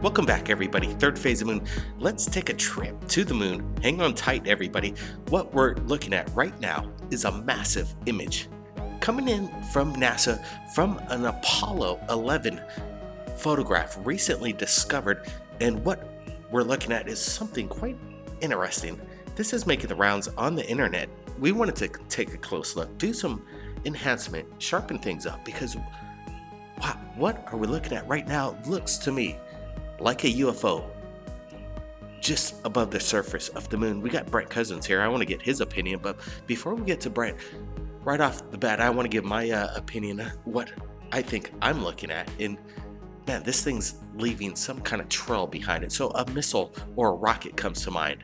Welcome back, everybody. Third phase of moon. Let's take a trip to the moon. Hang on tight, everybody. What we're looking at right now is a massive image coming in from NASA from an Apollo 11 photograph recently discovered. And what we're looking at is something quite interesting. This is making the rounds on the internet. We wanted to take a close look, do some enhancement, sharpen things up, because wow, what are we looking at right now looks to me like a UFO just above the surface of the moon. We got Brent Cousins here. I want to get his opinion, but before we get to Brent, right off the bat, I want to give my opinion, what I think I'm looking at. And man, this thing's leaving some kind of trail behind it. So a missile or a rocket comes to mind.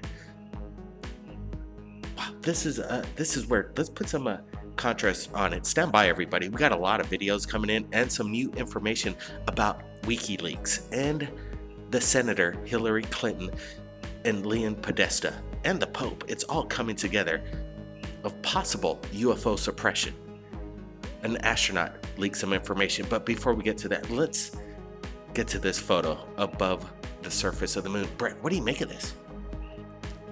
Wow, this is where, let's put some contrast on it. Stand by, everybody. We got a lot of videos coming in and some new information about WikiLeaks and the Senator Hillary Clinton and Leon Podesta and the Pope. It's all coming together of possible UFO suppression. An astronaut leaked some information, but before we get to that, let's get to this photo above the surface of the moon. Brent, what do you make of this?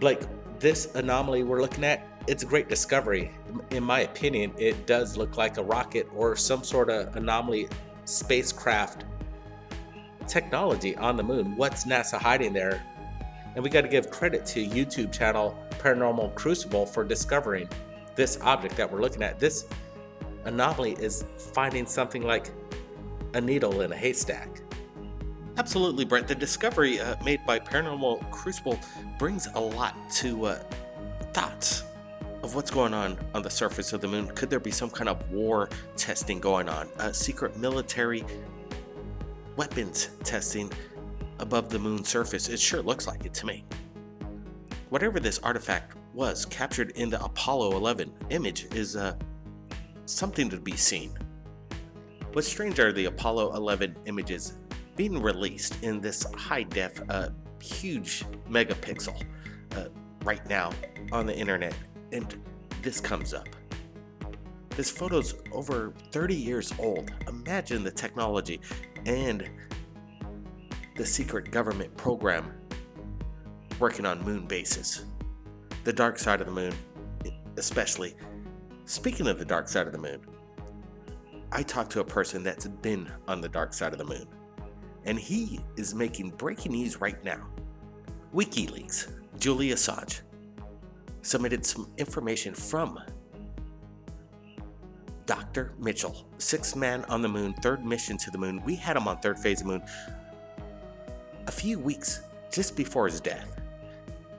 Blake, this anomaly we're looking at, it's a great discovery. In my opinion, it does look like a rocket or some sort of anomaly spacecraft technology on the moon. What's NASA hiding there? And we got to give credit to YouTube channel Paranormal Crucible for discovering this object that we're looking at. This anomaly is finding something like a needle in a haystack. Absolutely, Brent. The discovery made by Paranormal Crucible brings a lot to thoughts of what's going on the surface of the moon. Could there be some kind of war testing going on? Secret military weapons testing above the moon's surface? It sure looks like it to me. Whatever this artifact was captured in the Apollo 11 image is something to be seen. What's strange are the Apollo 11 images being released in this high-def, huge megapixel right now on the internet, and this comes up. This photo's over 30 years old. Imagine the technology and the secret government program working on moon bases. The dark side of the moon, especially. Speaking of the dark side of the moon, I talked to a person that's been on the dark side of the moon, and he is making breaking news right now. WikiLeaks, Julian Assange, submitted some information from Dr. Mitchell, sixth man on the moon, third mission to the moon. We had him on third phase of moon a few weeks just before his death.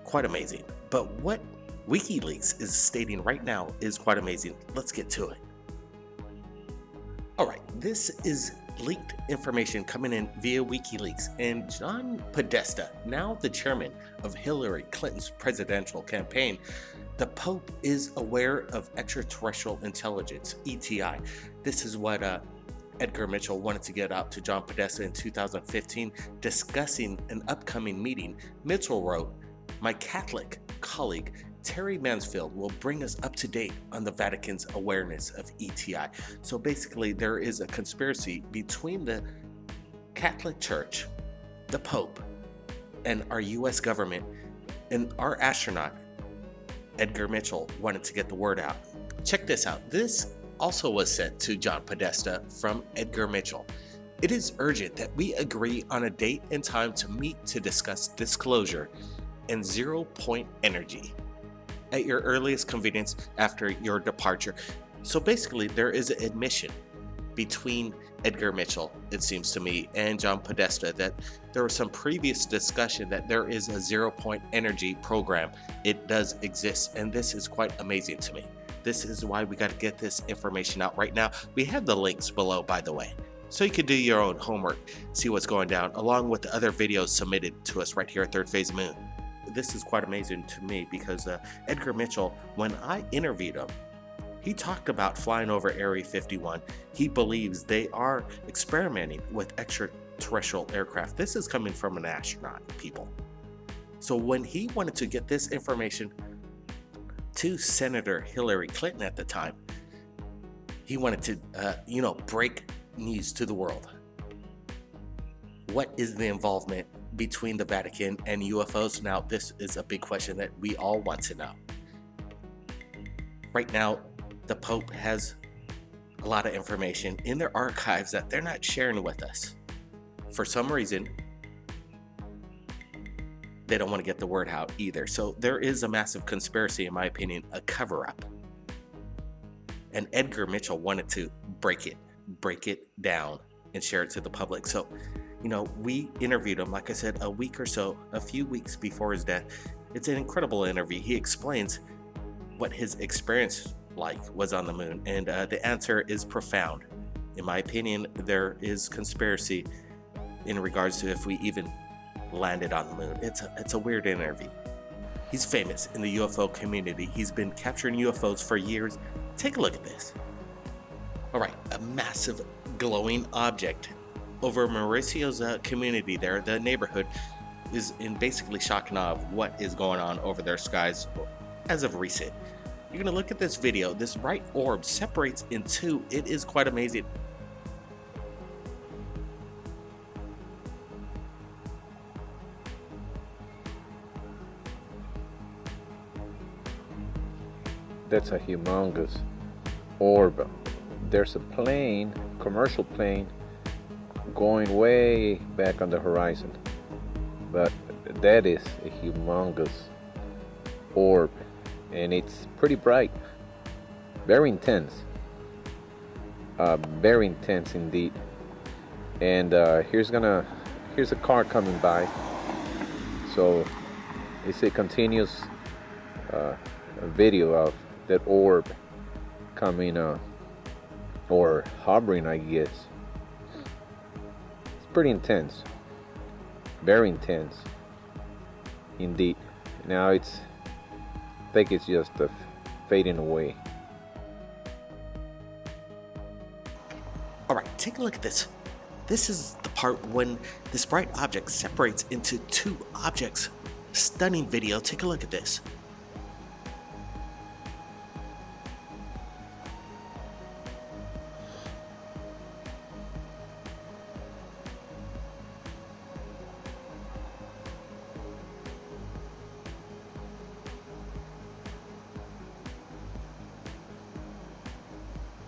Quite amazing. But what WikiLeaks is stating right now is quite amazing. Let's get to it. All right, this is leaked information coming in via WikiLeaks, and John Podesta, now the chairman of Hillary Clinton's presidential campaign, the Pope is aware of extraterrestrial intelligence, ETI. This is what Edgar Mitchell wanted to get out to John Podesta in 2015, discussing an upcoming meeting. Mitchell wrote, "My Catholic colleague Terry Mansfield will bring us up to date on the Vatican's awareness of ETI." So basically, there is a conspiracy between the Catholic Church, the Pope, and our US government, and our astronaut, Edgar Mitchell, wanted to get the word out. Check this out. This also was sent to John Podesta from Edgar Mitchell. "It is urgent that we agree on a date and time to meet to discuss disclosure and 0-point energy at your earliest convenience after your departure." So basically, there is an admission between Edgar Mitchell, it seems to me, and John Podesta that there was some previous discussion that there is a 0-point energy program. It does exist, and this is quite amazing to me. This is why we got to get this information out right now. We have the links below, by the way, so you can do your own homework, see what's going down, along with the other videos submitted to us right here at Third Phase Moon. This is quite amazing to me because Edgar Mitchell, when I interviewed him, he talked about flying over Area 51. He believes they are experimenting with extraterrestrial aircraft. This is coming from an astronaut, people. So when he wanted to get this information to Senator Hillary Clinton at the time, he wanted to, break news to the world. What is the involvement between the Vatican and UFOs? Now, this is a big question that we all want to know. Right now, the Pope has a lot of information in their archives that they're not sharing with us. For some reason, they don't want to get the word out either. So there is a massive conspiracy, in my opinion, a cover-up. And Edgar Mitchell wanted to break it down and share it to the public. So, you know, we interviewed him, like I said, a few weeks before his death. It's an incredible interview. He explains what his experience was on the moon, and the answer is profound. In my opinion, there is conspiracy in regards to if we even landed on the moon. It's a weird interview. He's famous in the UFO community. He's been capturing UFOs for years. Take a look at this. All right, a massive glowing object over Mauricio's community there. The neighborhood is in basically shock and awe of what is going on over their skies as of recent. You're gonna look at this video. This bright orb separates in two. It is quite amazing. That's a humongous orb. There's a plane, commercial plane, going way back on the horizon. But that is a humongous orb, and it's pretty bright, very intense indeed. And here's a car coming by, so it's a continuous video of that orb coming or hovering, I guess. It's pretty intense, very intense indeed. Now I think it's just fading away. All right, take a look at this. This is the part when this bright object separates into two objects. Stunning video. Take a look at this.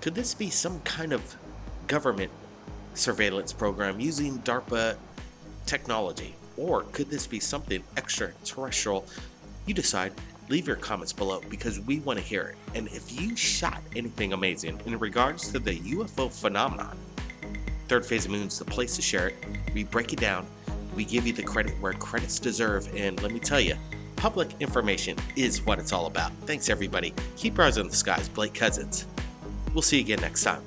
Could this be some kind of government surveillance program using DARPA technology? Or could this be something extraterrestrial? You decide. Leave your comments below because we want to hear it. And if you shot anything amazing in regards to the UFO phenomenon, Third Phase of Moon's the place to share it. We break it down. We give you the credit where credit's deserved. And let me tell you, public information is what it's all about. Thanks everybody. Keep your eyes on the skies. Blake Cousins. We'll see you again next time.